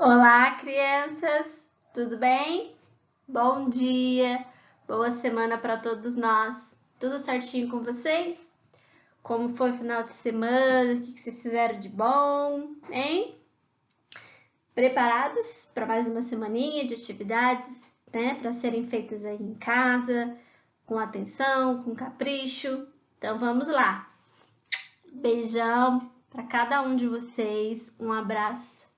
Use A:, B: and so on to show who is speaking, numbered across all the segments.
A: Olá, crianças! Tudo bem? Bom dia, boa semana para todos nós. Tudo certinho com vocês? Como foi o final de semana? O que vocês fizeram de bom, hein? Preparados para mais uma semaninha de atividades, né? Para serem feitas aí em casa, com atenção, com capricho. Então vamos lá. Beijão para cada um de vocês, um abraço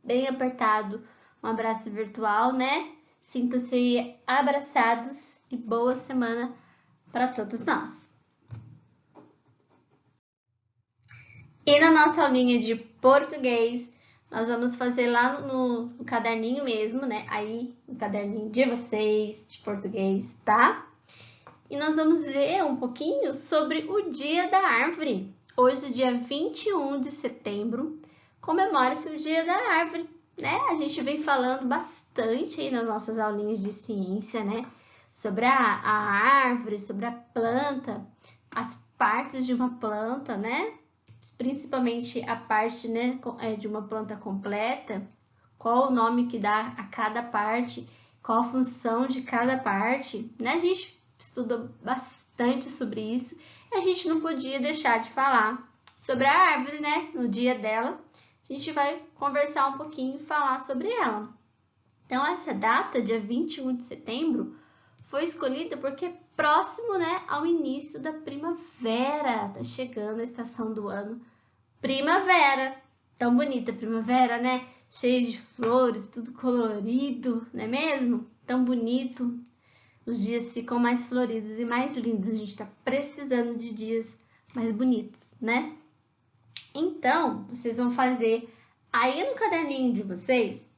A: bem apertado, um abraço virtual, né? Sintam-se abraçados e boa semana para todos nós. E na nossa aulinha de português, nós vamos fazer lá no caderninho mesmo, né? Aí, no caderninho de vocês, de português, tá? E nós vamos ver um pouquinho sobre o Dia da Árvore. Hoje, dia 21 de setembro, comemora-se o Dia da Árvore, né? A gente vem falando bastante aí nas nossas aulinhas de ciência, né? Sobre a árvore, sobre a planta, as partes de uma planta, né? Principalmente a parte, né, de uma planta completa, qual o nome que dá a cada parte, qual a função de cada parte, né? A gente estudou bastante sobre isso e a gente não podia deixar de falar sobre a árvore, né? No dia dela, a gente vai conversar um pouquinho e falar sobre ela. Então, essa data, dia 21 de setembro, foi escolhida porque é próximo, né, ao início da primavera. Tá chegando a estação do ano primavera. Tão bonita a primavera, né? Cheia de flores, tudo colorido, não é mesmo? Tão bonito. Os dias ficam mais floridos e mais lindos. A gente tá precisando de dias mais bonitos, né? Então, vocês vão fazer aí no caderninho de vocês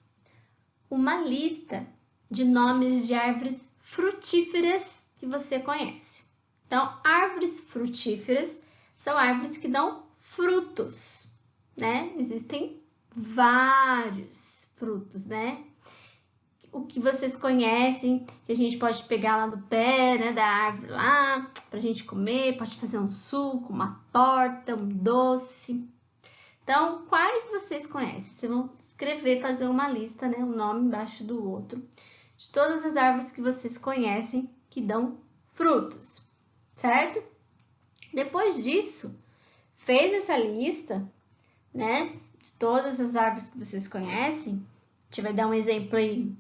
A: uma lista de nomes de árvores frutíferas que você conhece. Então, árvores frutíferas são árvores que dão frutos, né? Existem vários frutos, né? O que vocês conhecem, que a gente pode pegar lá do pé, né, da árvore lá, pra gente comer, pode fazer um suco, uma torta, um doce. Então, quais vocês conhecem? Vocês vão escrever, fazer uma lista, né, um nome embaixo do outro, de todas as árvores que vocês conhecem que dão frutos, certo? Depois disso, fez essa lista, né, de todas as árvores que vocês conhecem. A gente vai dar um exemplo aí.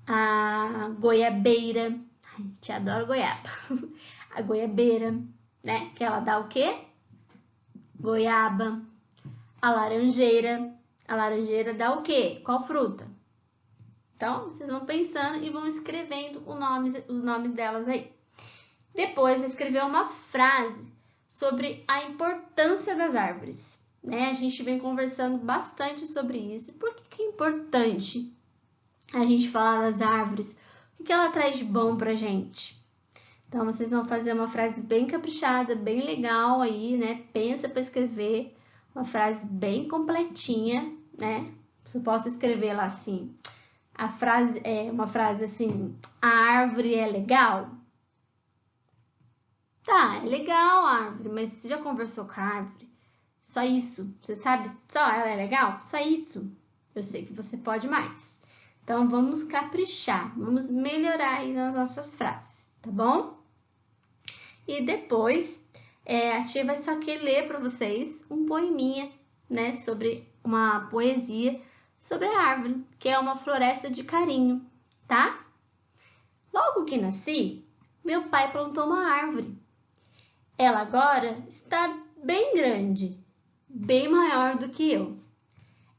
A: A goiabeira. Ai, a gente adora goiaba. A goiabeira, né, que ela dá o quê? Goiaba. A laranjeira. A laranjeira dá o quê? Qual fruta? Então, vocês vão pensando e vão escrevendo os nomes delas aí. Depois, vai escrever uma frase sobre a importância das árvores, né? A gente vem conversando bastante sobre isso. Por que é importante a gente falar das árvores? O que ela traz de bom pra gente? Então, vocês vão fazer uma frase bem caprichada, bem legal aí, né? Pensa para escrever uma frase bem completinha, né? Eu posso escrever lá assim, uma frase assim, a árvore é legal? Tá, é legal a árvore, mas você já conversou com a árvore? Só isso? Você sabe só ela é legal? Só isso? Eu sei que você pode mais. Então, vamos caprichar, vamos melhorar aí nas nossas frases, tá bom? E depois, a tia vai só querer ler para vocês um poeminha, né, sobre uma poesia sobre a árvore, que é uma floresta de carinho, tá? Logo que nasci, meu pai plantou uma árvore. Ela agora está bem grande, bem maior do que eu.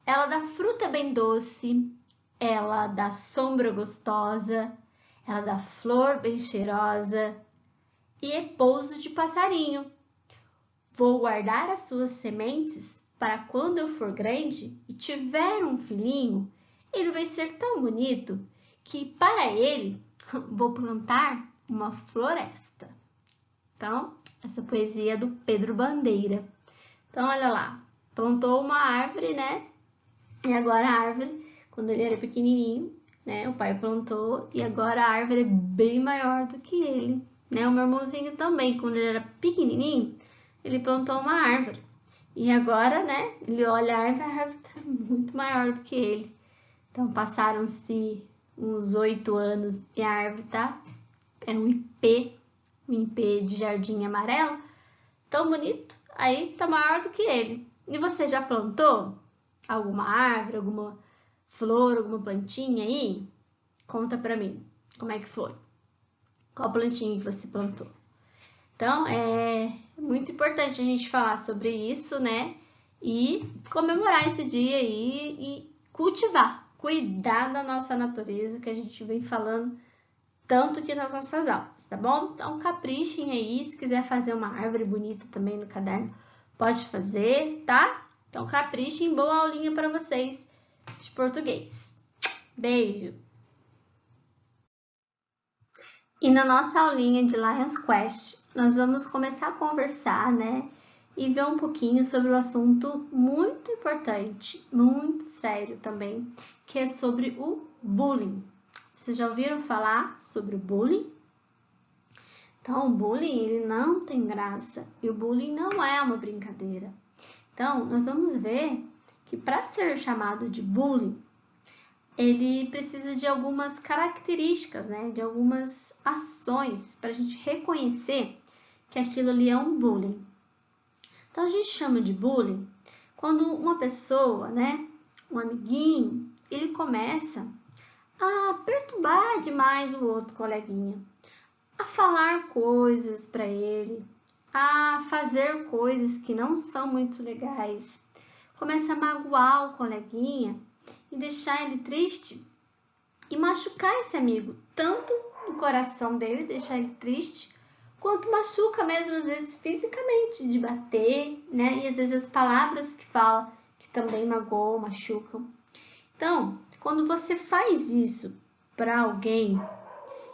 A: Ela dá fruta bem doce, ela dá sombra gostosa, ela dá flor bem cheirosa e é pouso de passarinho. Vou guardar as suas sementes para quando eu for grande e tiver um filhinho, ele vai ser tão bonito que para ele vou plantar uma floresta. Então, essa poesia é do Pedro Bandeira. Então, olha lá, plantou uma árvore, né? E agora a árvore, quando ele era pequenininho, né? O pai plantou e agora a árvore é bem maior do que ele, né? O meu irmãozinho também, quando ele era pequenininho, ele plantou uma árvore. E agora, né? Ele olha a árvore tá muito maior do que ele. Então, passaram-se uns 8 anos e a árvore é um ipê de jardim amarelo, tão bonito, aí tá maior do que ele. E você já plantou alguma árvore, alguma flor, alguma plantinha aí? Conta pra mim, como é que foi? Qual plantinha que você plantou? Então, é muito importante a gente falar sobre isso, né? E comemorar esse dia aí e cultivar, cuidar da nossa natureza, que a gente vem falando tanto aqui nas nossas aulas, tá bom? Então, caprichem aí, se quiser fazer uma árvore bonita também no caderno, pode fazer, tá? Então, caprichem, boa aulinha para vocês de português. Beijo! E na nossa aulinha de Lions Quest, nós vamos começar a conversar, né? E ver um pouquinho sobre o assunto muito importante, muito sério também, que é sobre o bullying. Vocês já ouviram falar sobre o bullying? Então, o bullying, ele não tem graça e o bullying não é uma brincadeira. Então, nós vamos ver que para ser chamado de bullying, ele precisa de algumas características, né? De algumas ações para a gente reconhecer que aquilo ali é um bullying. Então, a gente chama de bullying quando uma pessoa, né? Um amiguinho, ele começa a perturbar demais o outro coleguinha, a falar coisas para ele, a fazer coisas que não são muito legais, começa a magoar o coleguinha e deixar ele triste e machucar esse amigo, tanto no coração dele, deixar ele triste, quanto machuca mesmo, às vezes, fisicamente, de bater, né? E às vezes as palavras que fala que também magoam, machucam. Então, quando você faz isso para alguém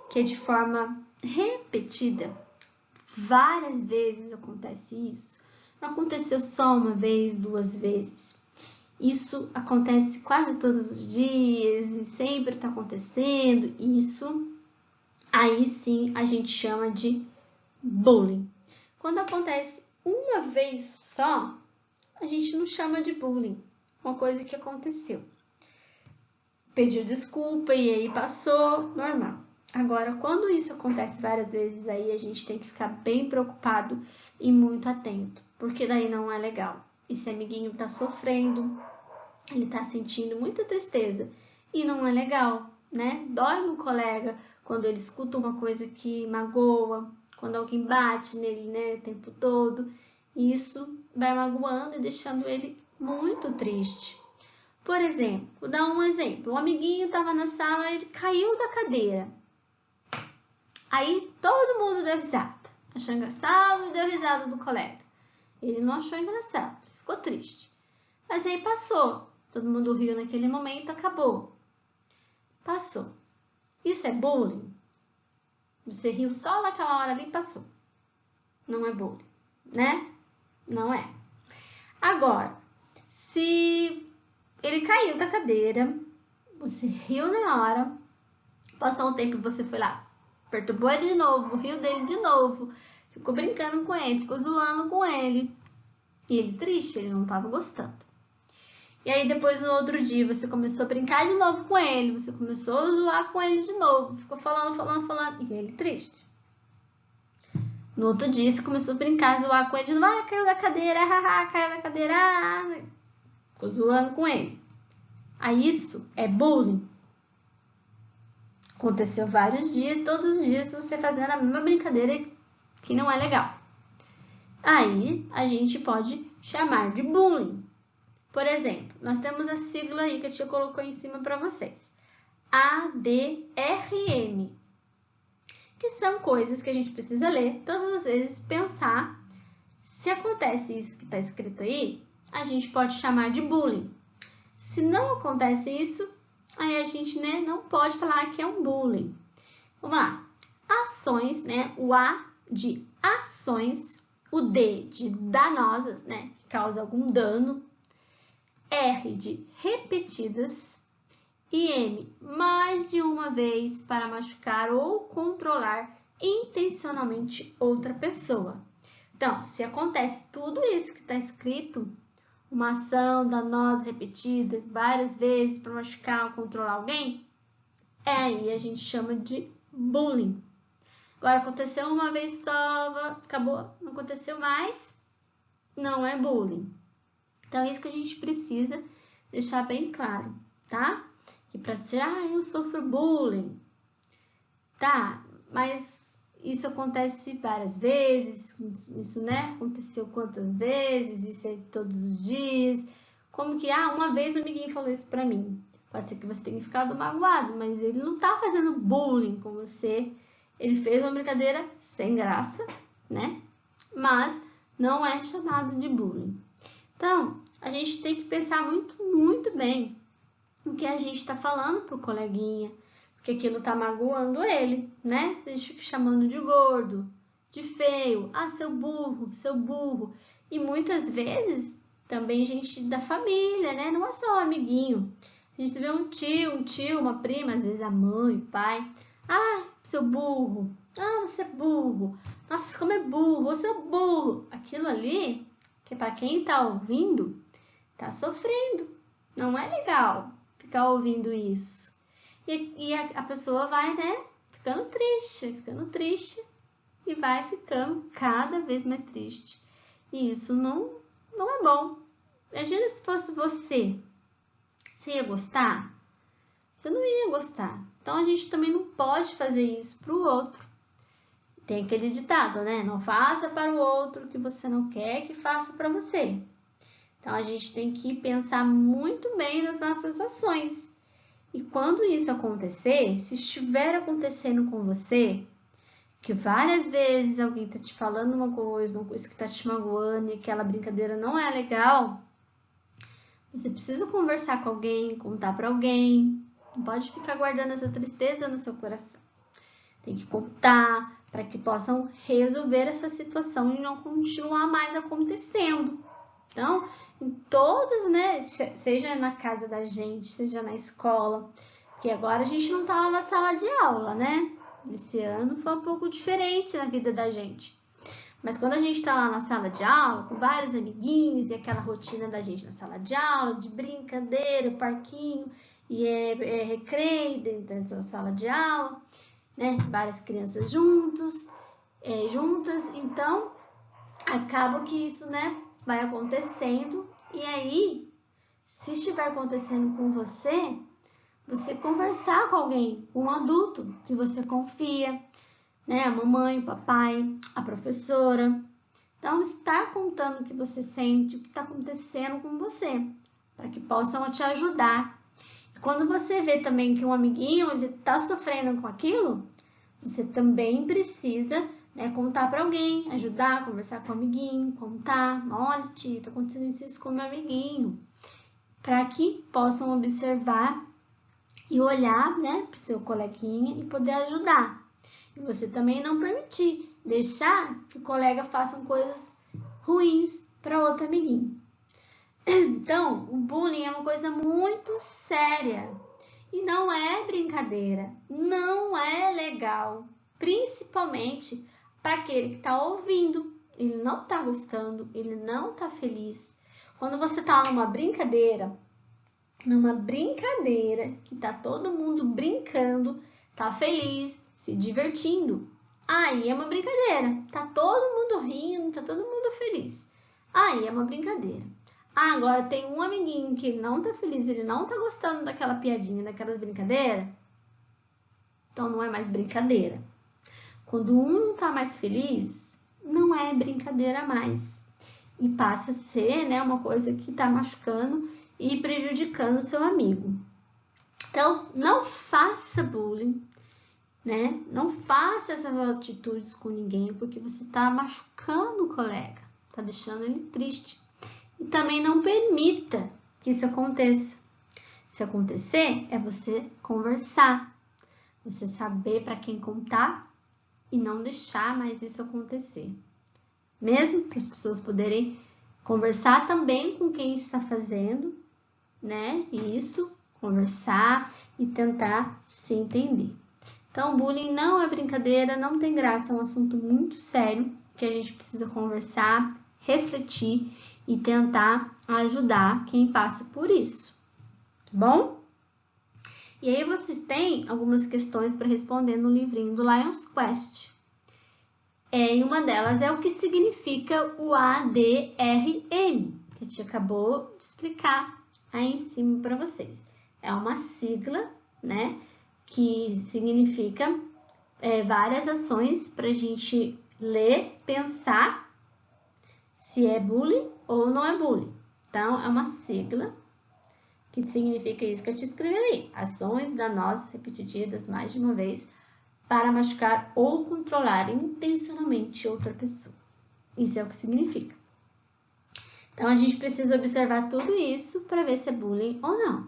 A: que é de forma repetida, várias vezes acontece isso, não aconteceu só uma vez, 2 vezes. Isso acontece quase todos os dias e sempre está acontecendo. Isso, aí sim, a gente chama de bullying. Quando acontece uma vez só, a gente não chama de bullying. Uma coisa que aconteceu. Pediu desculpa e aí passou, normal. Agora, quando isso acontece várias vezes, aí a gente tem que ficar bem preocupado e muito atento, porque daí não é legal. Esse amiguinho tá sofrendo, ele tá sentindo muita tristeza e não é legal, né? Dói no colega quando ele escuta uma coisa que magoa, quando alguém bate nele, né, o tempo todo. E isso vai magoando e deixando ele muito triste. Por exemplo, vou dar um exemplo. Um amiguinho estava na sala e ele caiu da cadeira. Aí todo mundo deu risada. Achou engraçado e deu risada do colega. Ele não achou engraçado, ficou triste. Mas aí passou. Todo mundo riu naquele momento, acabou. Passou. Isso é bullying? Você riu só naquela hora ali e passou. Não é bullying, né? Não é. Agora, se ele caiu da cadeira, você riu na hora, passou um tempo e você foi lá, perturbou ele de novo, riu dele de novo, ficou brincando com ele, ficou zoando com ele. E ele triste, ele não estava gostando. E aí depois no outro dia você começou a brincar de novo com ele, você começou a zoar com ele de novo, ficou falando, e ele triste. No outro dia você começou a brincar, zoar com ele de novo, caiu da cadeira, caiu da cadeira, ficou zoando com ele. Aí isso é bullying. Aconteceu vários dias, todos os dias você fazendo a mesma brincadeira que não é legal. Aí a gente pode chamar de bullying. Por exemplo, nós temos a sigla aí que a tia colocou em cima para vocês. ADRM. Que são coisas que a gente precisa ler todas as vezes, pensar. Se acontece isso que está escrito aí, a gente pode chamar de bullying. Se não acontece isso, aí a gente, né, não pode falar que é um bullying. Vamos lá. Ações, né? O A de ações, o D de danosas, né? Que causa algum dano. R de repetidas. E M, mais de uma vez para machucar ou controlar intencionalmente outra pessoa. Então, se acontece tudo isso que está escrito, uma ação danosa repetida várias vezes para machucar ou controlar alguém, aí a gente chama de bullying. Agora, aconteceu uma vez só, acabou, não aconteceu mais, não é bullying. Então, é isso que a gente precisa deixar bem claro, tá? Que para ser, eu sofro bullying, tá? Mas isso acontece várias vezes, isso, né? Aconteceu quantas vezes, isso é todos os dias. Como que, uma vez o amiguinho falou isso pra mim. Pode ser que você tenha ficado magoado, mas ele não tá fazendo bullying com você. Ele fez uma brincadeira sem graça, né? Mas não é chamado de bullying. Então, a gente tem que pensar muito, muito bem no que a gente está falando pro coleguinha, porque aquilo tá magoando ele, né? Se a gente fica chamando de gordo, de feio, seu burro, seu burro. E muitas vezes também gente da família, né? Não é só o amiguinho. A gente vê um tio, uma prima, às vezes a mãe, o pai. Seu burro. Você é burro. Nossa, como é burro, você é burro. Aquilo ali, que para quem tá ouvindo, tá sofrendo. Não é legal ficar ouvindo isso. E a pessoa vai, né, ficando triste e vai ficando cada vez mais triste. E isso não é bom. Imagina se fosse você. Você ia gostar? Você não ia gostar. Então, a gente também não pode fazer isso para o outro. Tem aquele ditado, né? Não faça para o outro o que você não quer que faça para você. Então, a gente tem que pensar muito bem nas nossas ações. E quando isso acontecer, se estiver acontecendo com você, que várias vezes alguém está te falando uma coisa que está te magoando e aquela brincadeira não é legal, você precisa conversar com alguém, contar para alguém. Não pode ficar guardando essa tristeza no seu coração. Tem que contar para que possam resolver essa situação e não continuar mais acontecendo. Então, em todos, né, seja na casa da gente, seja na escola, que agora a gente não tá lá na sala de aula, né? Esse ano foi um pouco diferente na vida da gente. Mas quando a gente tá lá na sala de aula, com vários amiguinhos e aquela rotina da gente na sala de aula, de brincadeira, parquinho, e recreio dentro da sala de aula, né? Várias crianças juntas, então acaba que isso, né, vai acontecendo. E aí, se estiver acontecendo com você conversar com alguém, com um adulto que você confia, né? A mamãe, o papai, a professora. Então, estar contando o que você sente, o que está acontecendo com você, para que possam te ajudar. E quando você vê também que um amiguinho está sofrendo com aquilo, você também precisa, né, contar para alguém, ajudar, conversar com o amiguinho, contar. Olha, tia, está acontecendo isso com o meu amiguinho. Para que possam observar e olhar, né, para o seu coleguinha e poder ajudar. E você também não permitir, deixar que o colega faça coisas ruins para outro amiguinho. Então, o bullying é uma coisa muito séria e não é brincadeira, não é legal, principalmente para aquele que está ouvindo. Ele não está gostando, ele não está feliz. Quando você está numa brincadeira que tá todo mundo brincando, tá feliz, se divertindo, aí é uma brincadeira. Tá todo mundo rindo, tá todo mundo feliz. Aí é uma brincadeira. Agora tem um amiguinho que ele não tá feliz, ele não tá gostando daquela piadinha, daquelas brincadeiras, então não é mais brincadeira. Quando um não tá mais feliz, não é brincadeira mais. E passa a ser, né, uma coisa que tá machucando e prejudicando o seu amigo. Então, não faça bullying, né? Não faça essas atitudes com ninguém, porque você está machucando o colega, está deixando ele triste. E também não permita que isso aconteça. Se acontecer, é você conversar, você saber para quem contar e não deixar mais isso acontecer. Mesmo para as pessoas poderem conversar também com quem está fazendo, né? Isso, conversar e tentar se entender. Então, bullying não é brincadeira, não tem graça, é um assunto muito sério que a gente precisa conversar, refletir e tentar ajudar quem passa por isso, tá bom? E aí vocês têm algumas questões para responder no livrinho do Lions Quest. E uma delas é o que significa o ADRM, que a gente acabou de explicar aí em cima para vocês. É uma sigla, né, que significa várias ações para a gente ler, pensar se é bullying ou não é bullying. Então, é uma sigla que significa isso que eu te escrevi aí. Ações danosas repetidas mais de uma vez para machucar ou controlar intencionalmente outra pessoa. Isso é o que significa. Então, a gente precisa observar tudo isso para ver se é bullying ou não.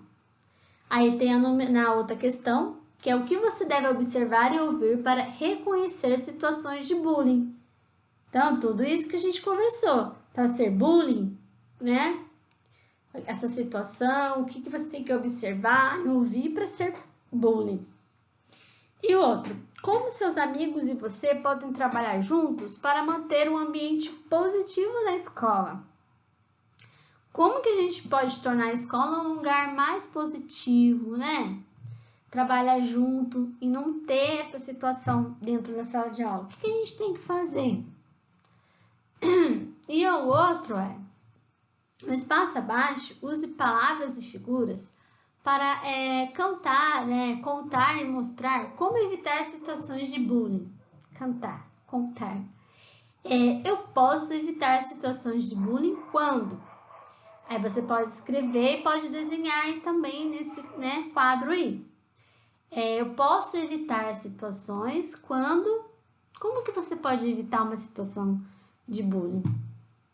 A: Aí tem na outra questão, que é o que você deve observar e ouvir para reconhecer situações de bullying. Então, tudo isso que a gente conversou. Para ser bullying, né? Essa situação, o que você tem que observar e ouvir para ser bullying. E outro, como seus amigos e você podem trabalhar juntos para manter um ambiente positivo na escola? Como que a gente pode tornar a escola um lugar mais positivo, né? Trabalhar junto e não ter essa situação dentro da sala de aula. O que a gente tem que fazer? E o outro no espaço abaixo, use palavras e figuras para cantar, né, contar e mostrar como evitar situações de bullying. Cantar, contar. Eu posso evitar situações de bullying quando? Aí você pode escrever e pode desenhar também nesse quadro aí. Eu posso evitar situações quando... Como que você pode evitar uma situação de bullying?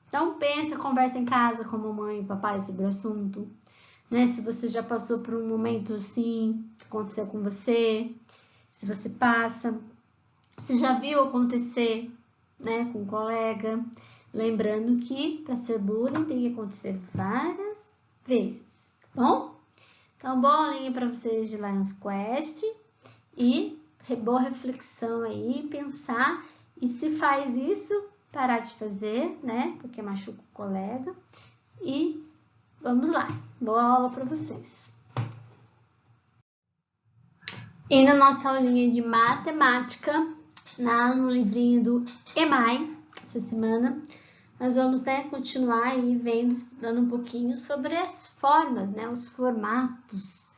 A: Então, pensa, conversa em casa com a mamãe e papai sobre o assunto. Né? Se você já passou por um momento assim, que aconteceu com você, se você passa, se já viu acontecer, né, com um colega. Lembrando que para ser bullying tem que acontecer várias vezes, tá bom? Então, boa aulinha para vocês de Lions Quest e boa reflexão aí, pensar e se faz isso, parar de fazer, né? Porque machuca o colega. E vamos lá, boa aula para vocês. E na nossa aulinha de matemática, no livrinho do EMAI, essa semana, nós vamos continuar aí vendo, estudando um pouquinho sobre as formas, né, os formatos,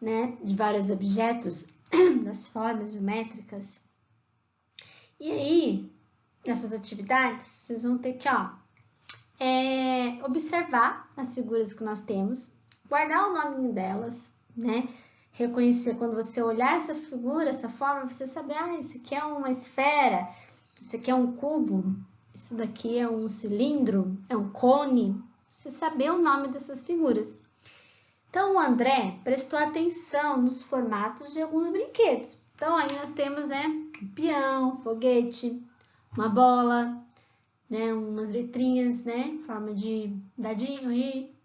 A: né, de vários objetos, das formas geométricas. E aí, nessas atividades, vocês vão ter que, observar as figuras que nós temos, guardar o nominho delas, né, reconhecer quando você olhar essa figura, essa forma, você saber, isso aqui é uma esfera, isso aqui é um cubo, isso daqui é um cilindro, é um cone. Você saber o nome dessas figuras. Então, o André prestou atenção nos formatos de alguns brinquedos. Então, aí nós temos, né, um peão, foguete, uma bola, né, umas letrinhas, né, em forma de dadinho aí,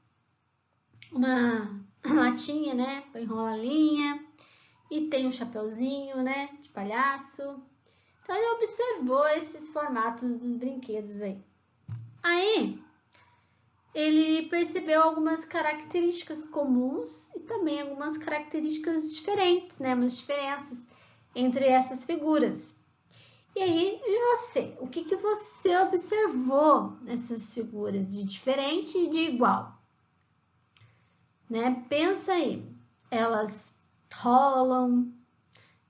A: uma latinha, né, para enrolar a linha, e tem um chapeuzinho, né, de palhaço. Então, ele observou esses formatos dos brinquedos aí. Aí, ele percebeu algumas características comuns e também algumas características diferentes, né, umas diferenças entre essas figuras. E aí, e você? O que você observou nessas figuras de diferente e de igual? Né? Pensa aí, elas rolam,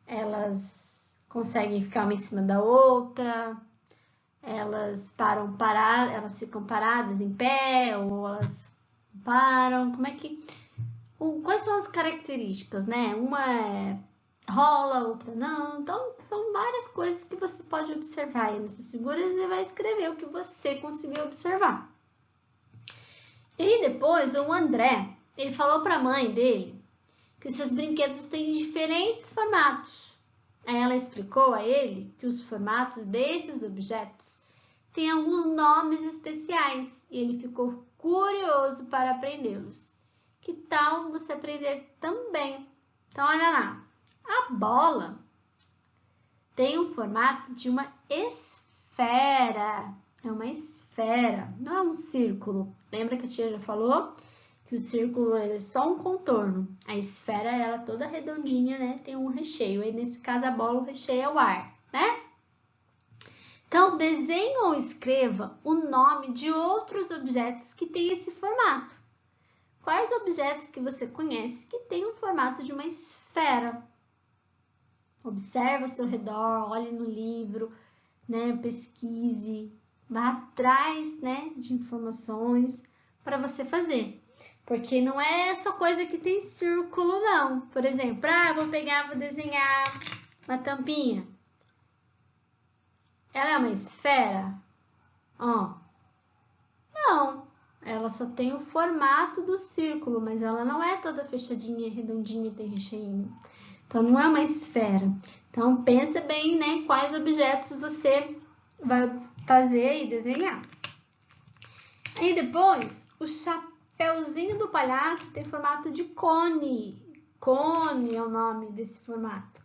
A: elas conseguem ficar uma em cima da outra, elas elas ficam paradas em pé ou elas param, quais são as características, né? Uma rola, outra não, então são várias coisas que você pode observar aí nessas figuras e vai escrever o que você conseguiu observar. E depois o André, ele falou para a mãe dele que seus brinquedos têm diferentes formatos. Aí ela explicou a ele que os formatos desses objetos têm alguns nomes especiais e ele ficou curioso para aprendê-los. Que tal você aprender também? Então, olha lá. A bola tem um formato de uma esfera. é uma esfera, não é um círculo. Lembra que a tia já falou que o círculo é só um contorno. A esfera, ela é toda redondinha, né? Tem um recheio. Aí, nesse caso, a bola, o recheio é o ar, né? Então, desenhe ou escreva o nome de outros objetos que têm esse formato. Quais objetos que você conhece que têm o formato de uma esfera? Observe ao seu redor, olhe no livro, né? Pesquise, vá atrás, né, de informações para você fazer. Porque não é essa coisa que tem círculo, não. Por exemplo, vou desenhar uma tampinha. Ela é uma esfera? Ó, não. Ela só tem o formato do círculo, mas ela não é toda fechadinha, redondinha, tem recheio. Então, não é uma esfera. Então, pensa bem, né, quais objetos você vai fazer e desenhar. Aí depois, o chapéuzinho do palhaço tem formato de cone. Cone é o nome desse formato.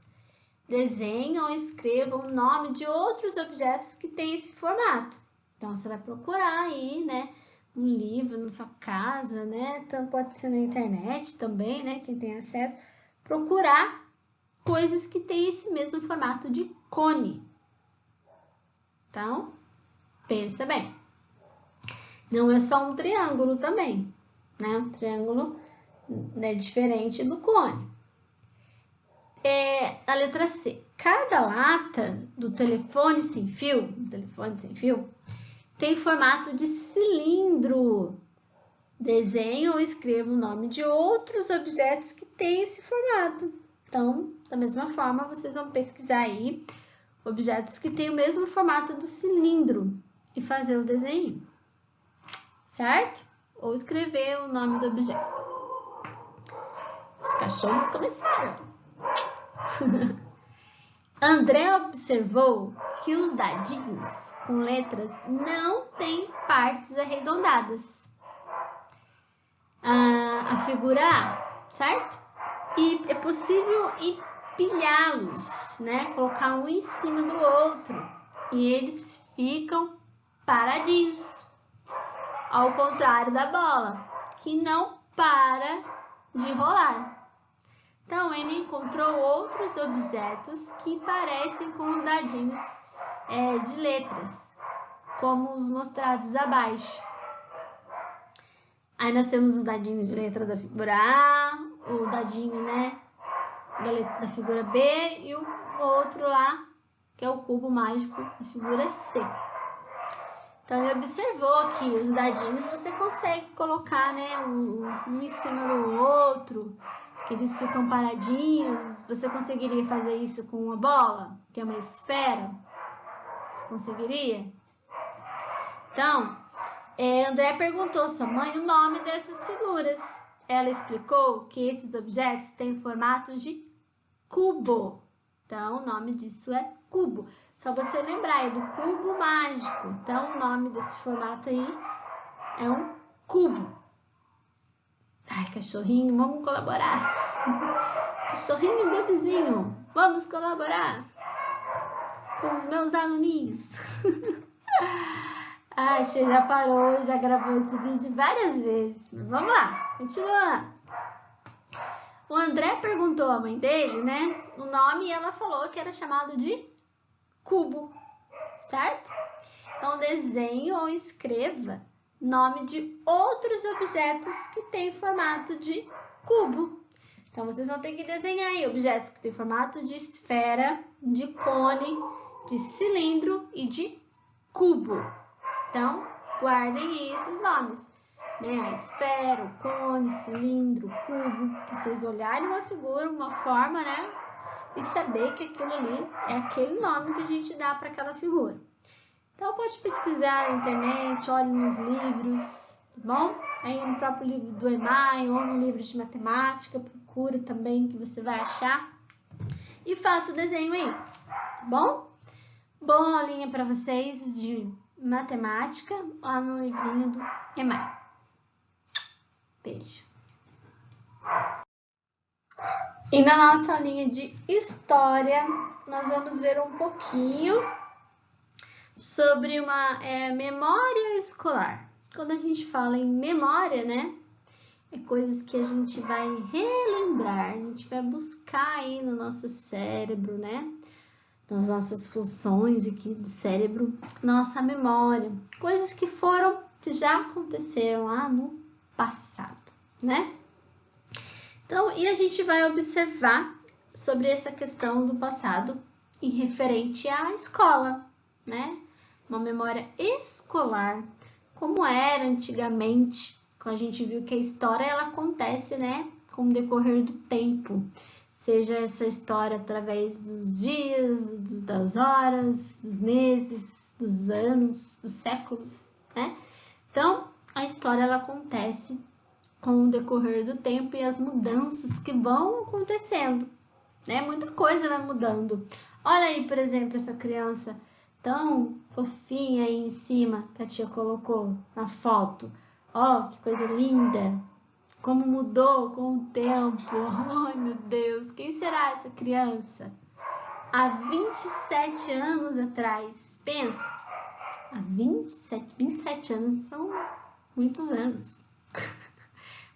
A: Desenhe ou escreva o nome de outros objetos que têm esse formato. Então, você vai procurar aí, né, um livro na sua casa, né, então pode ser na internet também, né, quem tem acesso, procurar coisas que têm esse mesmo formato de cone. Então, pensa bem. Não é só um triângulo também, né? Um triângulo é diferente do cone. A letra C. Cada lata do telefone sem fio, tem formato de cilindro. Desenhe ou escreva o nome de outros objetos que têm esse formato. Então, da mesma forma, vocês vão pesquisar aí objetos que têm o mesmo formato do cilindro e fazer o desenho, certo? Ou escrever o nome do objeto. Os cachorros começaram. André observou que os dadinhos com letras não têm partes arredondadas. A figura A, certo? E é possível empilhá-los, né? Colocar um em cima do outro. E eles ficam paradinhos. Ao contrário da bola, que não para de rolar. Então, ele encontrou outros objetos que parecem com os dadinhos de letras, como os mostrados abaixo. Aí nós temos os dadinhos de letra da figura A, o dadinho, né, da figura B e o outro lá, que é o cubo mágico da figura C. Então, ele observou que os dadinhos você consegue colocar, né, um em cima do outro, que eles ficam paradinhos. Você conseguiria fazer isso com uma bola, que é uma esfera? Você conseguiria? Então, André perguntou à sua mãe o nome dessas figuras. Ela explicou que esses objetos têm formato de cubo. Então, o nome disso é cubo. Só você lembrar, é do cubo mágico. Então, o nome desse formato aí é um cubo. Ai, cachorrinho, vamos colaborar. Cachorrinho do vizinho, vamos colaborar com os meus aluninhos. Ai, tia já parou, já gravou esse vídeo várias vezes. Mas vamos lá, continuando. O André perguntou à mãe dele, né, o nome e ela falou que era chamado de cubo, certo? Então, desenhe ou escreva nome de outros objetos que têm formato de cubo. Então, vocês vão ter que desenhar aí objetos que têm formato de esfera, de cone, de cilindro e de cubo. Então, guardem esses nomes, né? A esfera, o cone, cilindro, cubo. Vocês olharem uma figura, uma forma, né? E saber que aquilo ali é aquele nome que a gente dá para aquela figura. Então, pode pesquisar na internet, olhe nos livros, tá bom? Aí no próprio livro do Emai ou no livro de matemática, procura também que você vai achar. E faça o desenho aí, tá bom? Boa aulinha para vocês de matemática lá no livrinho do Emai. Beijo. E na nossa aulinha de história, nós vamos ver um pouquinho sobre uma memória escolar. Quando a gente fala em memória, né? É coisas que a gente vai relembrar, a gente vai buscar aí no nosso cérebro, né? Nas nossas funções aqui do cérebro, nossa memória. Coisas que já aconteceram lá no passado, né? Então, e a gente vai observar sobre essa questão do passado em referente à escola, né? Uma memória escolar, como era antigamente, quando a gente viu que a história ela acontece, né, com o decorrer do tempo, seja essa história através dos dias, das horas, dos meses, dos anos, dos séculos, né? Então, a história ela acontece com o decorrer do tempo e as mudanças que vão acontecendo, né? Muita coisa vai mudando. Olha aí, por exemplo, essa criança tão fofinha aí em cima que a tia colocou na foto. Ó, que coisa linda! Como mudou com o tempo. Ai, meu Deus, quem será essa criança? Há 27 anos atrás. Pensa, há 27 anos são muitos anos.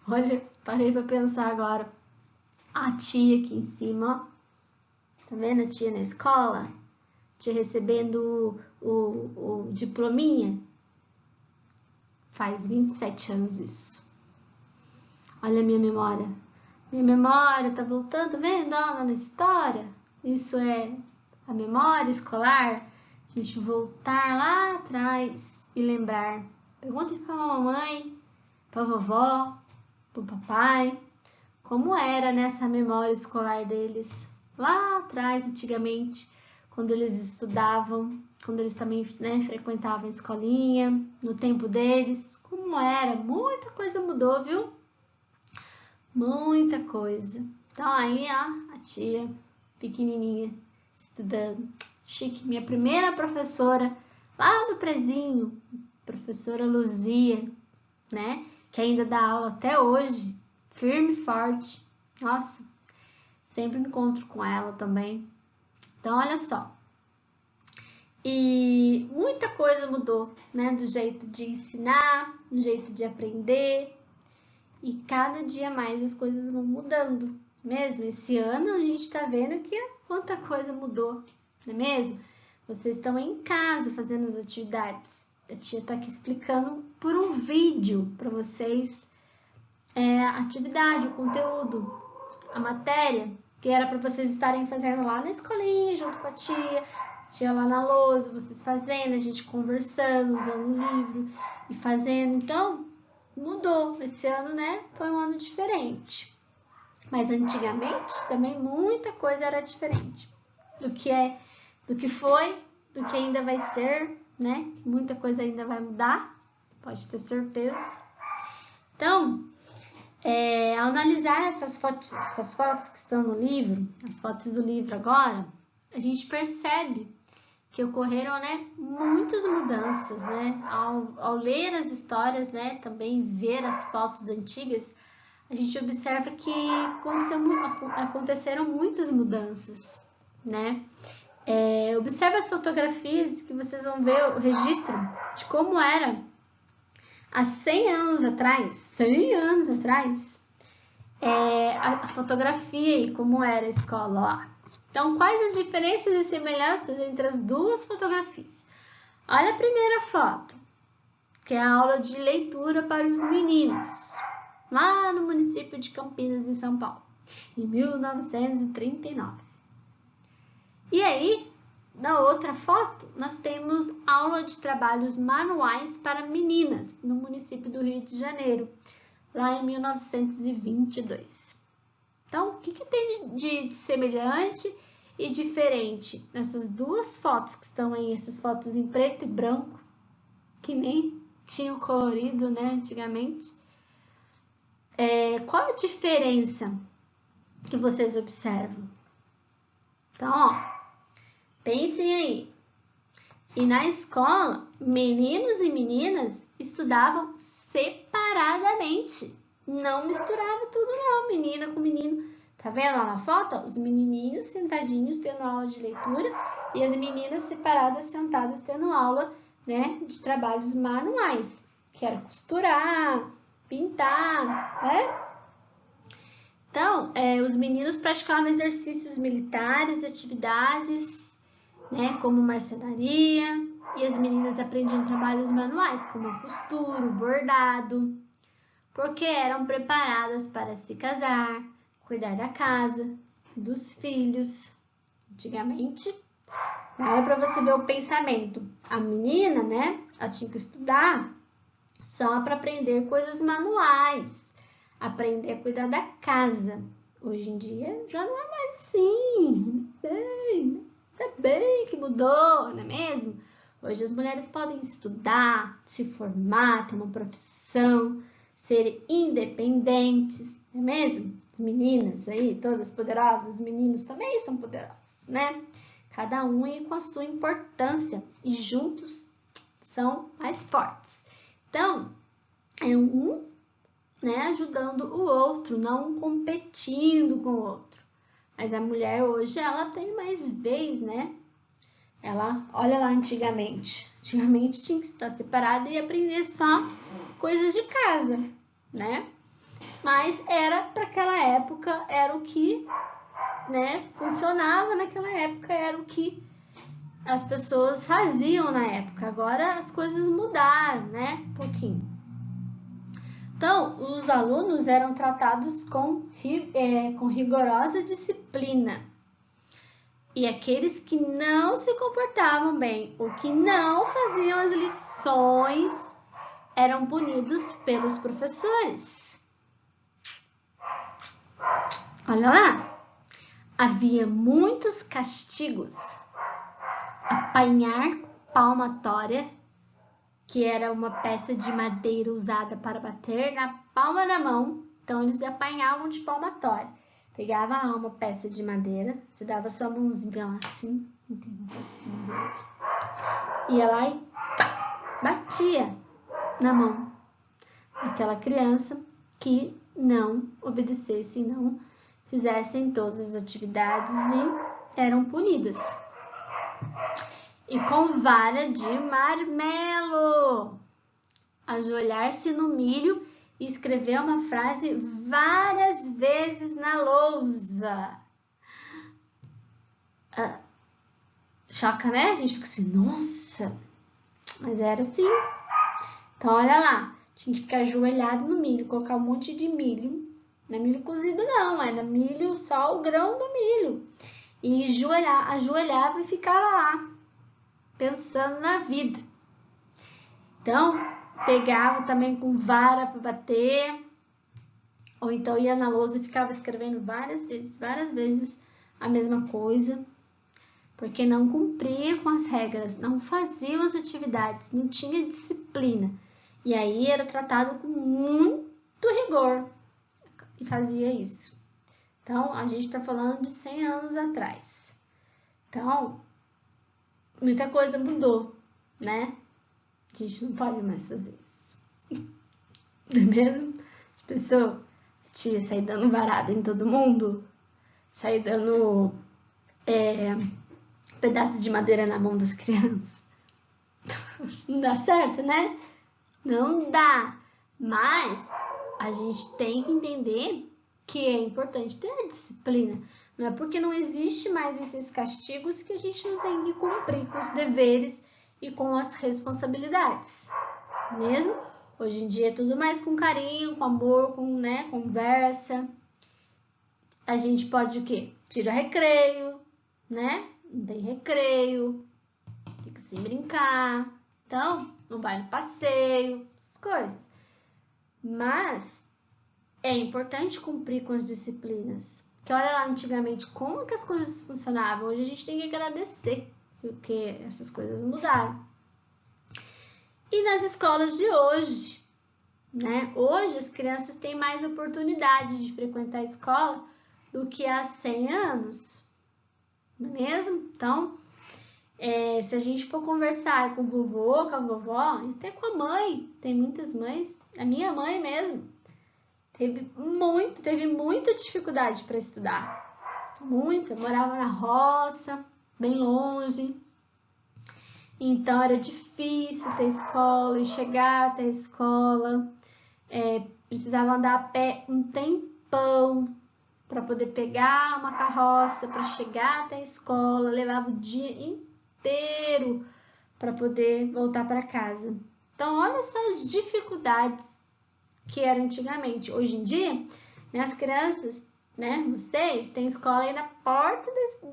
A: Olha, parei para pensar agora. A tia aqui em cima, ó. Tá vendo a tia na escola? Tia recebendo o diplominha? Faz 27 anos isso. Olha a minha memória. Minha memória tá voltando, vendo? Ó, na história. Isso é a memória escolar. A gente voltar lá atrás e lembrar. Pergunte pra mamãe, pra vovó, pro papai, como era nessa memória escolar deles lá atrás, antigamente, quando eles estudavam, quando eles também, né, frequentavam a escolinha, no tempo deles, como era, muita coisa mudou, viu? Muita coisa. Então aí, ó, a tia pequenininha estudando, chique, minha primeira professora lá do prezinho, professora Luzia, né, que ainda dá aula até hoje, firme e forte. Nossa, sempre encontro com ela também. Então, olha só. E muita coisa mudou, né? Do jeito de ensinar, do jeito de aprender. E cada dia mais as coisas vão mudando. Mesmo esse ano a gente tá vendo que quanta coisa mudou, não é mesmo? Vocês estão em casa fazendo as atividades. A tia tá aqui explicando por um vídeo para vocês a atividade, o conteúdo, a matéria, que era para vocês estarem fazendo lá na escolinha, junto com a tia lá na lousa, vocês fazendo, a gente conversando, usando o livro e fazendo. Então, mudou. Esse ano, né, foi um ano diferente. Mas antigamente também muita coisa era diferente do que foi, do que ainda vai ser, né? Muita coisa ainda vai mudar, pode ter certeza. Então, ao analisar essas fotos que estão no livro, as fotos do livro agora, a gente percebe que ocorreram, né, muitas mudanças, né? Ao ler as histórias, né, também ver as fotos antigas, a gente observa que aconteceram muitas mudanças, né? Observe as fotografias que vocês vão ver o registro de como era há 100 anos atrás, a fotografia e como era a escola lá. Então, quais as diferenças e semelhanças entre as duas fotografias? Olha a primeira foto, que é a aula de leitura para os meninos, lá no município de Campinas, em São Paulo, em 1939. E aí, na outra foto, nós temos aula de trabalhos manuais para meninas, no município do Rio de Janeiro, lá em 1922. Então, o que tem de semelhante e diferente nessas duas fotos que estão aí, essas fotos em preto e branco, que nem tinham colorido, né, antigamente? Qual a diferença que vocês observam? Então, ó, pensem aí. E na escola, meninos e meninas estudavam separadamente. Não misturava tudo não, menina com menino. Tá vendo lá na foto? Os menininhos sentadinhos tendo aula de leitura e as meninas separadas sentadas tendo aula, né, de trabalhos manuais, que era costurar, pintar, né? Então, os meninos praticavam exercícios militares, atividades, né, como marcenaria, e as meninas aprendiam trabalhos manuais, como costura, bordado, porque eram preparadas para se casar, cuidar da casa, dos filhos. Antigamente, era para você ver o pensamento. A menina, né, ela tinha que estudar só para aprender coisas manuais, aprender a cuidar da casa. Hoje em dia já não é mais assim. Ainda bem que mudou, não é mesmo? Hoje as mulheres podem estudar, se formar, ter uma profissão, serem independentes, não é mesmo? As meninas aí, todas poderosas, os meninos também são poderosos, né? Cada um aí com a sua importância e juntos são mais fortes. Então, é um, né, ajudando o outro, não competindo com o outro. Mas a mulher hoje, ela tem mais vez, né? Ela, olha lá antigamente. Antigamente tinha que estar separada e aprender só coisas de casa, né? Mas era para aquela época, era o que, né, funcionava naquela época, era o que as pessoas faziam na época. Agora as coisas mudaram, né? Um pouquinho. Então, os alunos eram tratados com rigorosa disciplina. E aqueles que não se comportavam bem, ou que não faziam as lições, eram punidos pelos professores. Olha lá, havia muitos castigos. Apanhar palmatória, que era uma peça de madeira usada para bater na palma da mão. Então, eles apanhavam de palmatória. Pegava lá uma peça de madeira, você dava sua mãozinha lá assim, não tem uma peça de madeira aqui. Ia lá e pá, batia na mão daquela criança que não obedecesse e não fizessem todas as atividades e eram punidas. E com vara de marmelo, ajoelhar-se no milho e escrever uma frase várias vezes na lousa. Choca, né? A gente fica assim, nossa, mas era assim. Então, olha lá, tinha que ficar ajoelhado no milho, colocar um monte de milho. Não é milho cozido não, era milho, só o grão do milho. E ajoelhava e ficava lá, pensando na vida. Então, pegava também com vara para bater, ou então ia na lousa e ficava escrevendo várias vezes a mesma coisa, porque não cumpria com as regras, não fazia as atividades, não tinha disciplina. E aí era tratado com muito rigor e fazia isso. Então, a gente está falando de 100 anos atrás. Então, muita coisa mudou, né? A gente não pode mais fazer isso. Não é mesmo? A pessoa tia sair dando varada em todo mundo, sair dando pedaço de madeira na mão das crianças. Não dá certo, né? Não dá. Mas a gente tem que entender que é importante ter a disciplina. Não é porque não existe mais esses castigos que a gente não tem que cumprir com os deveres e com as responsabilidades, mesmo? Hoje em dia é tudo mais com carinho, com amor, com, né, conversa. A gente pode o quê? Tira recreio, né? Não tem recreio, tem que se brincar. Então, não vai no passeio, essas coisas. Mas é importante cumprir com as disciplinas. Porque olha lá antigamente como que as coisas funcionavam. Hoje a gente tem que agradecer porque essas coisas mudaram. E nas escolas de hoje, né? Hoje as crianças têm mais oportunidade de frequentar a escola do que há 100 anos, não é mesmo? Então, se a gente for conversar com o vovô, com a vovó, até com a mãe, tem muitas mães, a minha mãe mesmo, teve muita dificuldade para estudar. Muita, morava na roça, bem longe. Então era difícil ter escola e chegar até a escola. Precisava andar a pé um tempão para poder pegar uma carroça para chegar até a escola. Levava o dia inteiro para poder voltar para casa. Então olha só as dificuldades que era antigamente. Hoje em dia, né, as crianças, né, vocês têm escola aí na porta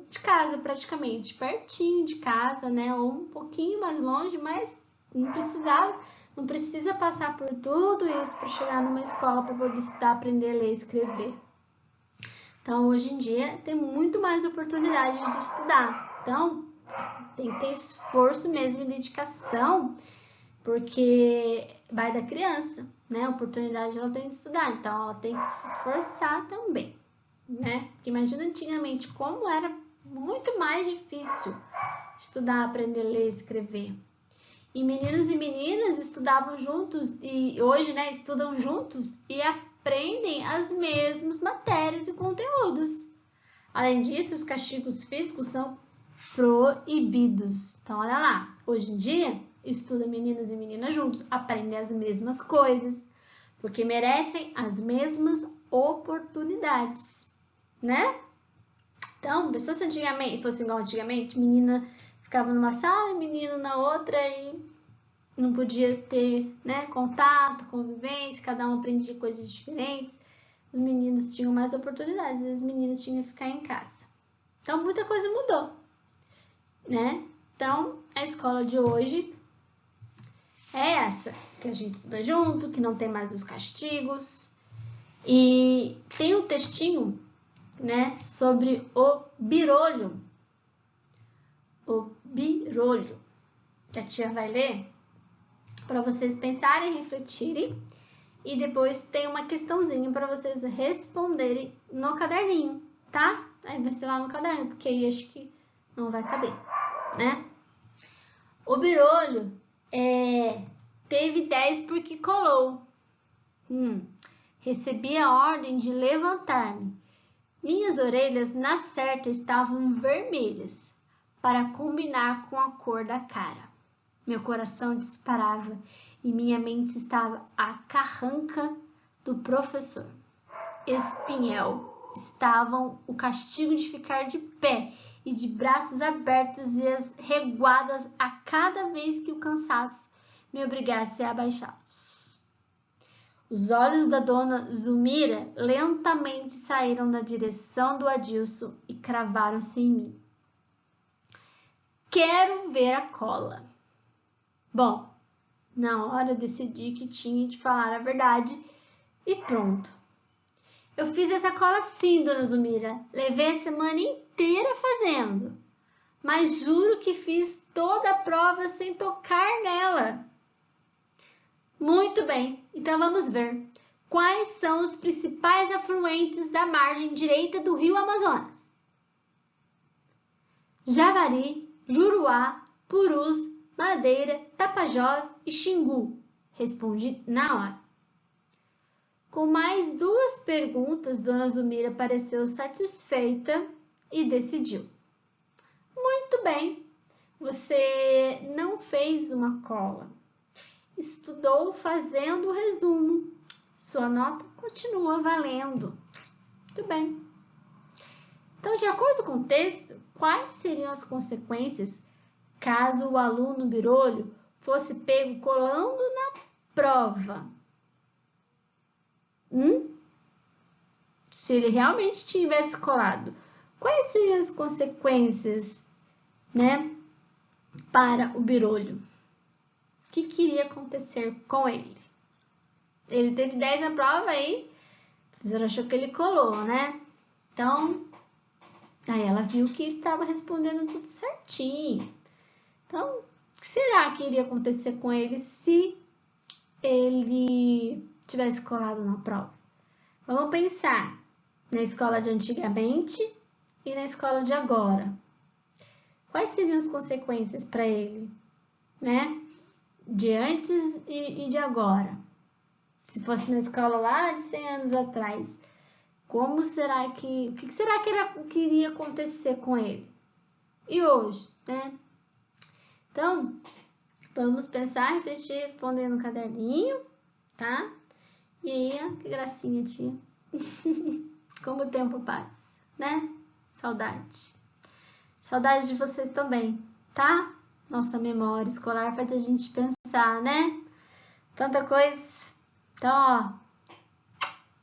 A: de casa praticamente, pertinho de casa, né, ou um pouquinho mais longe, mas não precisa passar por tudo isso para chegar numa escola para poder estudar, aprender a ler e escrever. Então, hoje em dia, tem muito mais oportunidade de estudar. Então, tem que ter esforço mesmo e dedicação, porque vai da criança, né? A oportunidade ela tem de estudar, então ela tem que se esforçar também, né? Porque imagina antigamente como era muito mais difícil estudar, aprender a ler e escrever. E meninos e meninas estudavam juntos e hoje, né, estudam juntos e aprendem as mesmas matérias e conteúdos. Além disso, os castigos físicos são proibidos. Então, olha lá, hoje em dia, estuda meninos e meninas juntos, aprendem as mesmas coisas, porque merecem as mesmas oportunidades, né? Então, se antigamente fosse igual antigamente, menina ficava numa sala e menino na outra e não podia ter, né, contato, convivência, cada um aprendia coisas diferentes. Os meninos tinham mais oportunidades, as meninas tinham que ficar em casa. Então, muita coisa mudou, né? Então, a escola de hoje é essa, que a gente estuda junto, que não tem mais os castigos. E tem um textinho, né, sobre o birolho. O birolho, que a tia vai ler, para vocês pensarem, refletirem. E depois tem uma questãozinha para vocês responderem no caderninho, tá? Aí vai ser lá no caderno, porque aí acho que não vai caber, né? O birolho teve 10 porque colou. Recebi a ordem de levantar-me. Minhas orelhas na certa estavam vermelhas, para combinar com a cor da cara. Meu coração disparava e minha mente estava a carranca do professor. Espinhel estavam o castigo de ficar de pé e de braços abertos e as reguadas a cada vez que o cansaço me obrigasse a abaixá-los. Os olhos da dona Zulmira lentamente saíram da direção do Adilson e cravaram-se em mim. Quero ver a cola. Bom, na hora eu decidi que tinha de falar a verdade e pronto. Eu fiz essa cola sim, dona Zulmira. Levei a semana inteira fazendo. Mas juro que fiz toda a prova sem tocar nela. Muito bem, então vamos ver. Quais são os principais afluentes da margem direita do rio Amazonas? Javari, Juruá, Purus, Madeira, Tapajós e Xingu. Respondi na hora. Com mais 2 perguntas, dona Zulmira pareceu satisfeita e decidiu. Muito bem, você não fez uma cola. Estudou fazendo o resumo. Sua nota continua valendo. Muito bem. Então, de acordo com o texto, quais seriam as consequências caso o aluno birolho fosse pego colando na prova? Se ele realmente tivesse colado, quais seriam as consequências, né, para o birolho? O que iria acontecer com ele? Ele teve 10 na prova e a professora achou que ele colou, né? Então, aí ela viu que ele estava respondendo tudo certinho. Então, o que será que iria acontecer com ele se ele tivesse colado na prova? Vamos pensar na escola de antigamente e na escola de agora. Quais seriam as consequências para ele, né? De antes e de agora. Se fosse na escola lá de 100 anos atrás, o que será que iria acontecer com ele? E hoje, né? Então, vamos pensar, refletir, responder no caderninho, tá? E aí, ó, que gracinha, tia. Como o tempo passa, né? Saudade. Saudade de vocês também, tá? Nossa memória escolar faz a gente pensar, né? Tanta coisa. Então, ó,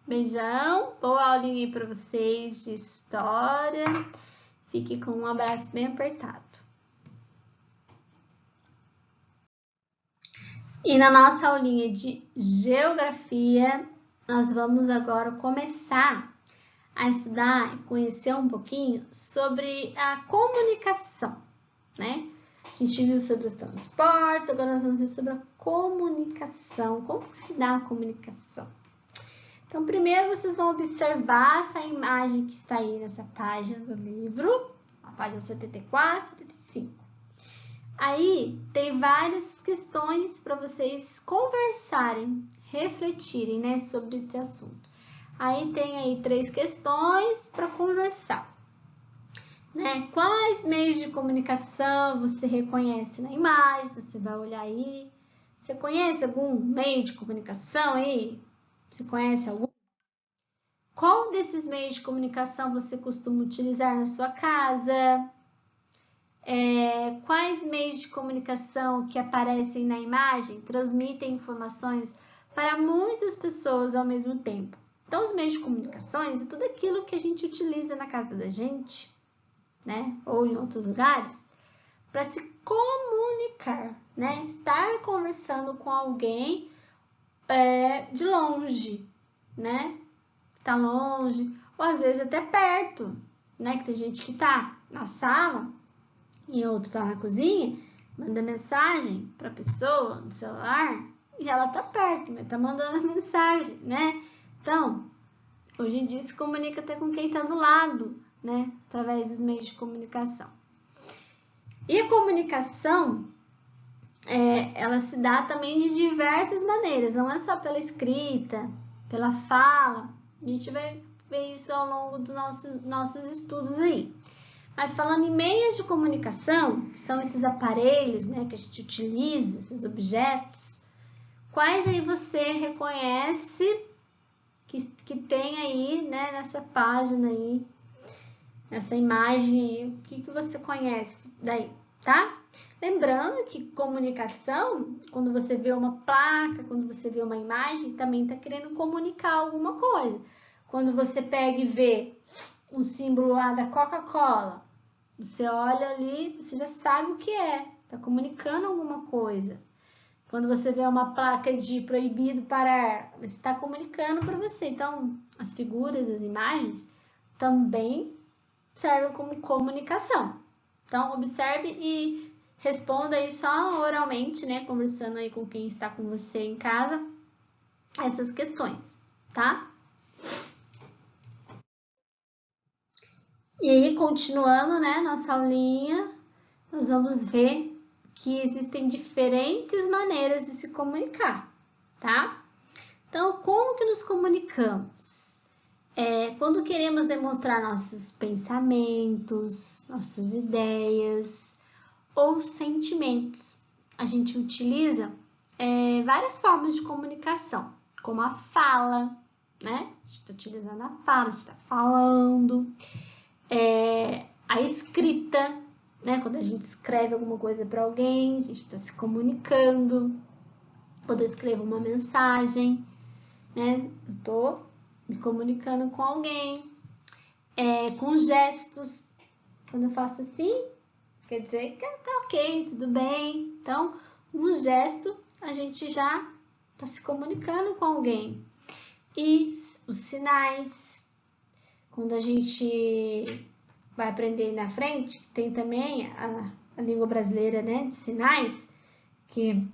A: beijão. Boa aulinha aí pra vocês de história. Fique com um abraço bem apertado. E na nossa aulinha de geografia, nós vamos agora começar a estudar e conhecer um pouquinho sobre a comunicação, né? A gente viu sobre os transportes, agora nós vamos ver sobre a comunicação. Como que se dá a comunicação? Então, primeiro vocês vão observar essa imagem que está aí nessa página do livro, a página 74, 75. Aí tem várias questões para vocês conversarem, refletirem, né, sobre esse assunto. Aí tem aí 3 questões para conversar, né? Quais meios de comunicação você reconhece na imagem? Você vai olhar aí. Você conhece algum meio de comunicação aí? Você conhece algum? Qual desses meios de comunicação você costuma utilizar na sua casa? Quais meios de comunicação que aparecem na imagem transmitem informações para muitas pessoas ao mesmo tempo? Então, os meios de comunicação é tudo aquilo que a gente utiliza na casa da gente, né? Ou em outros lugares, para se comunicar, né? Estar conversando com alguém de longe, né? Tá longe, ou às vezes até perto, né? Que tem gente que tá na sala e outro tá na cozinha, manda mensagem para a pessoa no celular e ela tá perto, mas tá mandando a mensagem, né? Então, hoje em dia se comunica até com quem tá do lado, né? Através dos meios de comunicação. E a comunicação, ela se dá também de diversas maneiras, não é só pela escrita, pela fala. A gente vai ver isso ao longo dos nossos estudos aí. Mas falando em meios de comunicação, que são esses aparelhos, né, que a gente utiliza, esses objetos, quais aí você reconhece que tem aí, né, nessa página aí, nessa imagem aí, o que você conhece daí, tá? Lembrando que comunicação, quando você vê uma placa, quando você vê uma imagem, também está querendo comunicar alguma coisa. Quando você pega e vê um símbolo lá da Coca-Cola, você olha ali, você já sabe o que é, está comunicando alguma coisa. Quando você vê uma placa de proibido parar, está comunicando para você. Então, as figuras, as imagens também servem como comunicação. Então, observe e responda aí só oralmente, né? Conversando aí com quem está com você em casa, essas questões, tá? E aí, continuando, né, nossa aulinha, nós vamos ver que existem diferentes maneiras de se comunicar, tá? Então, como que nos comunicamos? Quando queremos demonstrar nossos pensamentos, nossas ideias ou sentimentos, a gente utiliza várias formas de comunicação, como a fala, né? A gente está utilizando a fala, a gente está falando, a escrita, né? Quando a gente escreve alguma coisa para alguém, a gente está se comunicando. Quando eu escrevo uma mensagem, né? Eu estou me comunicando com alguém. Com gestos, quando eu faço assim, quer dizer que tá ok, tudo bem. Então, um gesto, a gente já está se comunicando com alguém. E os sinais, quando a gente vai aprender na frente, tem também a língua brasileira, né, de sinais, que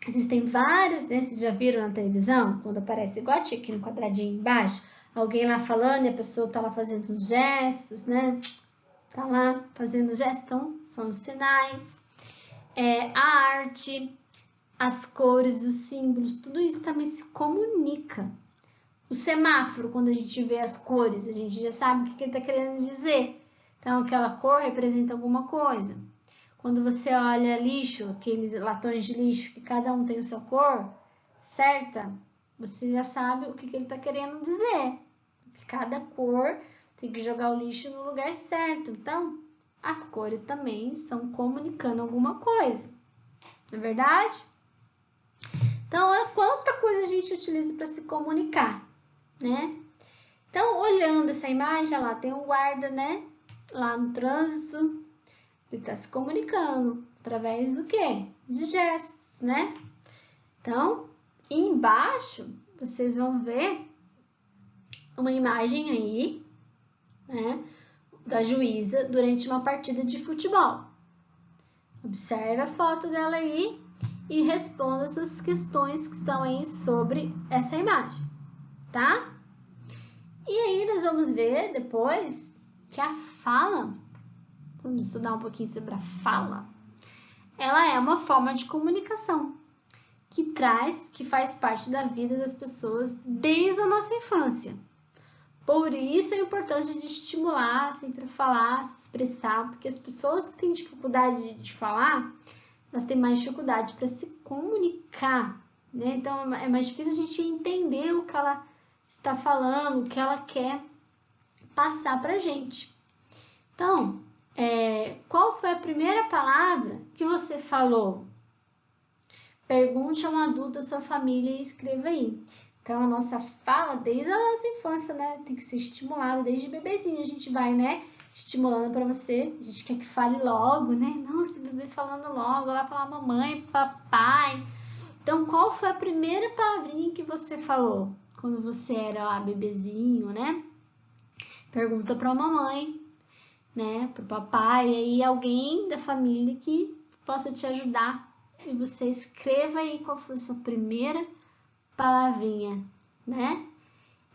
A: existem várias, né, vocês já viram na televisão, quando aparece igual aqui no quadradinho embaixo, alguém lá falando e a pessoa tá lá fazendo os gestos, né, tá lá fazendo gestos, então, são os sinais. A arte, as cores, os símbolos, tudo isso também se comunica. O semáforo, quando a gente vê as cores, a gente já sabe o que ele está querendo dizer. Então, aquela cor representa alguma coisa. Quando você olha lixo, aqueles latões de lixo, que cada um tem a sua cor certa, você já sabe o que ele está querendo dizer. Cada cor tem que jogar o lixo no lugar certo. Então, as cores também estão comunicando alguma coisa. Não é verdade? Então, olha quanta coisa a gente utiliza para se comunicar, né? Então, olhando essa imagem, lá tem um guarda, né? Lá no trânsito, ele está se comunicando através do quê? De gestos, né? Então, embaixo, vocês vão ver uma imagem aí, né? Da juíza durante uma partida de futebol. Observe a foto dela aí e responda essas questões que estão aí sobre essa imagem, tá? E aí nós vamos ver depois que a fala, vamos estudar um pouquinho sobre a fala, ela é uma forma de comunicação que faz parte da vida das pessoas desde a nossa infância. Por isso a importância de estimular, sempre falar, se expressar, porque as pessoas que têm dificuldade de falar, elas têm mais dificuldade para se comunicar, né? Então é mais difícil a gente entender o que ela está falando, o que ela quer passar para a gente. Então, qual foi a primeira palavra que você falou? Pergunte a um adulto da sua família e escreva aí. Então, a nossa fala, desde a nossa infância, né? Tem que ser estimulada, desde bebezinho a gente vai, né? Estimulando para você. A gente quer que fale logo, né? Nossa, o bebê falando logo, lá falar mamãe, papai. Então, qual foi a primeira palavrinha que você falou quando você era lá bebezinho, né? Pergunta para a mamãe, né? Para o papai, e aí alguém da família que possa te ajudar. E você escreva aí qual foi a sua primeira palavrinha, né?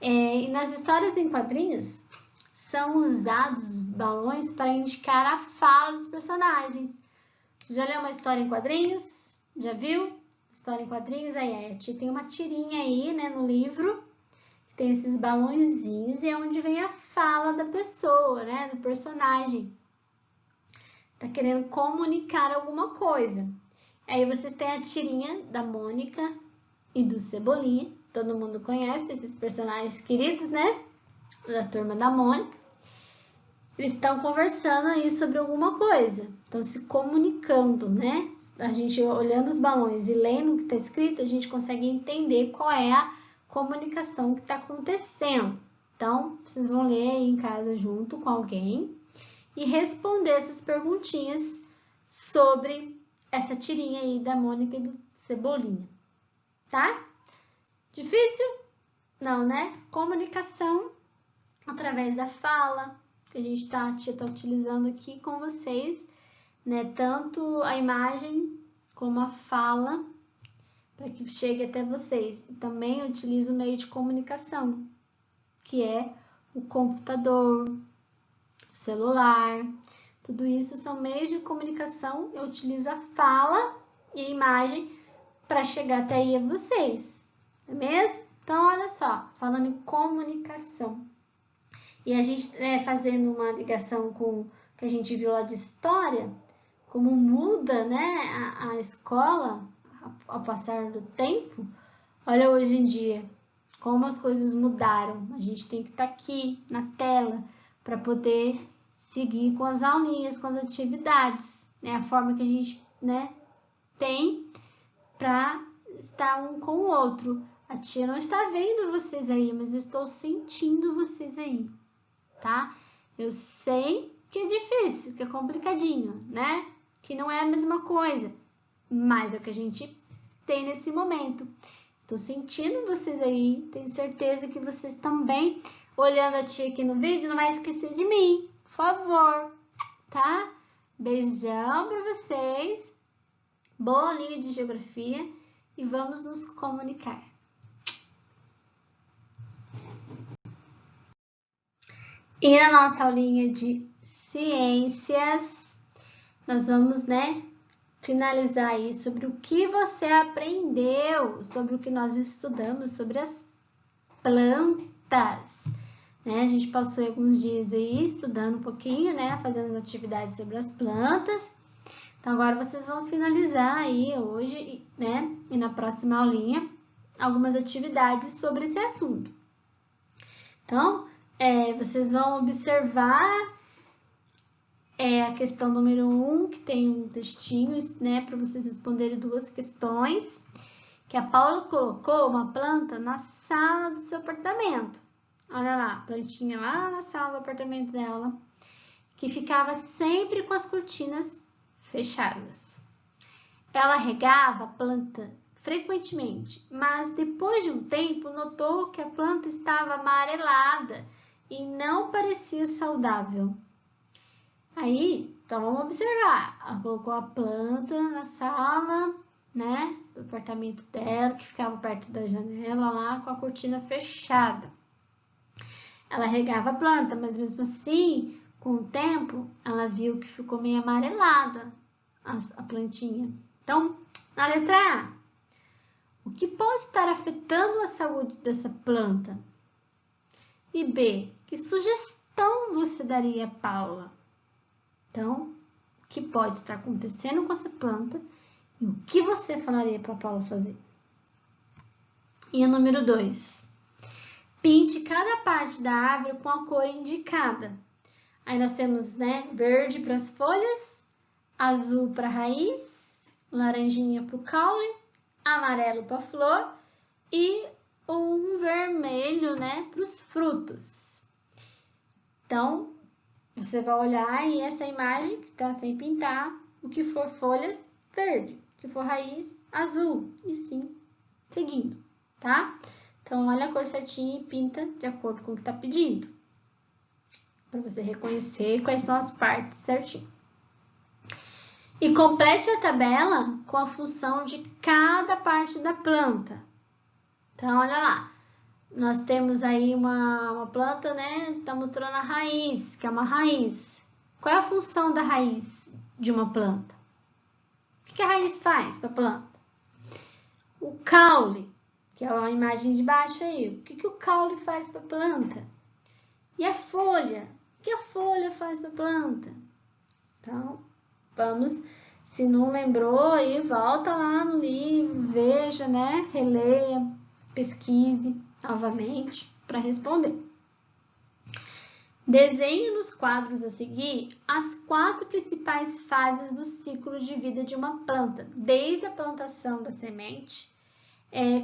A: E nas histórias em quadrinhos são usados balões para indicar a fala dos personagens. Você já leu uma história em quadrinhos? Já viu? História em quadrinhos? Aí tem uma tirinha aí, né, no livro, que tem esses balãozinhos e é onde vem a fala da pessoa, né, do personagem. Tá querendo comunicar alguma coisa. Aí vocês têm a tirinha da Mônica e do Cebolinha. Todo mundo conhece esses personagens queridos, né? Da Turma da Mônica. Eles estão conversando aí sobre alguma coisa. Estão se comunicando, né? A gente olhando os balões e lendo o que está escrito, a gente consegue entender qual é a comunicação que está acontecendo. Então, vocês vão ler aí em casa junto com alguém e responder essas perguntinhas sobre essa tirinha aí da Mônica e do Cebolinha, tá? Difícil? Não, né? Comunicação através da fala, que a gente tá utilizando aqui com vocês, né? Tanto a imagem como a fala, para que chegue até vocês. E também utilizo o meio de comunicação, que é o computador, o celular. Tudo isso são meios de comunicação. Eu utilizo a fala e a imagem para chegar até aí a vocês, não é mesmo? Então, olha só, falando em comunicação. E a gente, fazendo uma ligação com o que a gente viu lá de história, como muda, né, a escola ao passar do tempo. Olha hoje em dia, como as coisas mudaram. A gente tem que estar aqui na tela para poder seguir com as aulinhas, com as atividades, né? A forma que a gente, né, tem para estar um com o outro. A tia não está vendo vocês aí, mas eu estou sentindo vocês aí, tá? Eu sei que é difícil, que é complicadinho, né? Que não é a mesma coisa, mas é o que a gente tem nesse momento. Tô sentindo vocês aí, tenho certeza que vocês também, olhando a tia aqui no vídeo, não vai esquecer de mim, por favor, tá? Beijão pra vocês, boa aulinha de geografia e vamos nos comunicar. E na nossa aulinha de ciências, nós vamos, né, finalizar aí sobre o que você aprendeu, sobre o que nós estudamos, sobre as plantas. Né? A gente passou alguns dias aí estudando um pouquinho, né? Fazendo as atividades sobre as plantas. Então, agora vocês vão finalizar aí hoje, né? E na próxima aulinha, algumas atividades sobre esse assunto. Então, vocês vão observar a questão número 1, que tem um textinho, né? Para vocês responderem 2 questões. Que a Paula colocou uma planta na sala do seu apartamento. Olha lá, a plantinha lá na sala do apartamento dela, que ficava sempre com as cortinas fechadas. Ela regava a planta frequentemente, mas depois de um tempo notou que a planta estava amarelada e não parecia saudável. Aí, então vamos observar. Ela colocou a planta na sala, né, do apartamento dela, que ficava perto da janela lá, com a cortina fechada. Ela regava a planta, mas mesmo assim, com o tempo, ela viu que ficou meio amarelada a plantinha. Então, na letra A, o que pode estar afetando a saúde dessa planta? E B, que sugestão você daria, Paula? Então, o que pode estar acontecendo com essa planta e o que você falaria para a Paula fazer? E o número 2. Pinte cada parte da árvore com a cor indicada. Aí nós temos, né, verde para as folhas, azul para a raiz, laranjinha para o caule, amarelo para a flor e um vermelho, né, para os frutos. Então, você vai olhar aí essa imagem que está sem pintar, o que for folhas, verde, o que for raiz, azul, e sim, seguindo, tá? Então, olha a cor certinha e pinta de acordo com o que está pedindo, para você reconhecer quais são as partes certinho. E complete a tabela com a função de cada parte da planta. Então, olha lá, nós temos aí uma planta, né? Está mostrando a raiz, que é uma raiz. Qual é a função da raiz de uma planta? O que a raiz faz para a planta? O caule, que é a imagem de baixo aí. O que o caule faz para a planta? E a folha? O que a folha faz para a planta? Então, vamos, se não lembrou, aí volta lá no livro, veja, né? Releia, pesquise novamente para responder. Desenhe nos quadros a seguir as 4 principais fases do ciclo de vida de uma planta, desde a plantação da semente.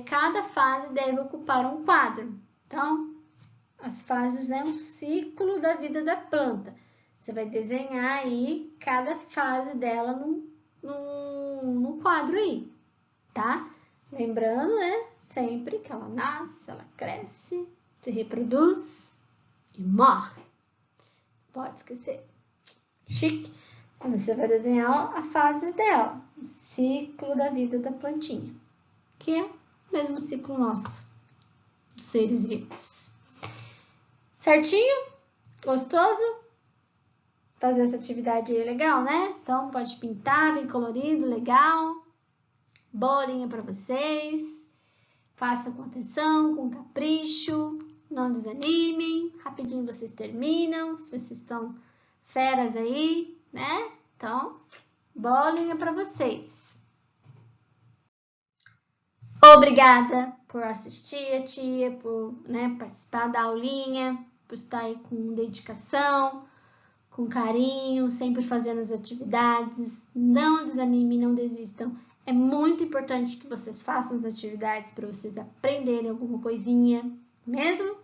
A: Cada fase deve ocupar um quadro. Então, as fases, né, um ciclo da vida da planta. Você vai desenhar aí cada fase dela num quadro aí, tá? Lembrando, né, sempre que ela nasce, ela cresce, se reproduz e morre. Pode esquecer. Chique. Então, você vai desenhar a fase dela, o ciclo da vida da plantinha, que é o mesmo ciclo nosso, dos seres vivos. Certinho? Gostoso? Fazer essa atividade aí é legal, né? Então, pode pintar, bem colorido, legal. Bolinha para vocês. Faça com atenção, com capricho. Não desanimem. Rapidinho vocês terminam. Vocês estão feras aí, né? Então, bolinha para vocês. Obrigada por assistir a tia, por, né, participar da aulinha, por estar aí com dedicação, com carinho, sempre fazendo as atividades. Não desanimem, não desistam. É muito importante que vocês façam as atividades para vocês aprenderem alguma coisinha, mesmo?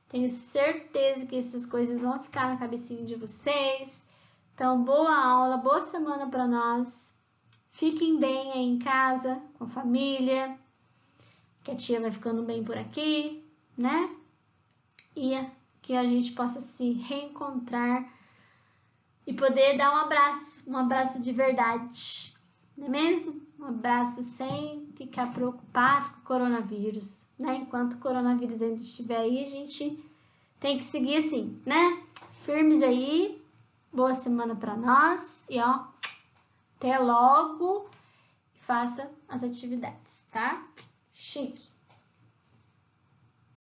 A: Tenho certeza que essas coisas vão ficar na cabecinha de vocês. Então, boa aula, boa semana para nós. Fiquem bem aí em casa, com a família, que a tia vai ficando bem por aqui, né? E que a gente possa se reencontrar e poder dar um abraço de verdade, não é mesmo? Um abraço sem ficar preocupado com o coronavírus, né? Enquanto o coronavírus ainda estiver aí, a gente tem que seguir assim, né? Firmes aí, boa semana para nós e ó, Até logo. Faça as atividades, tá? Chique!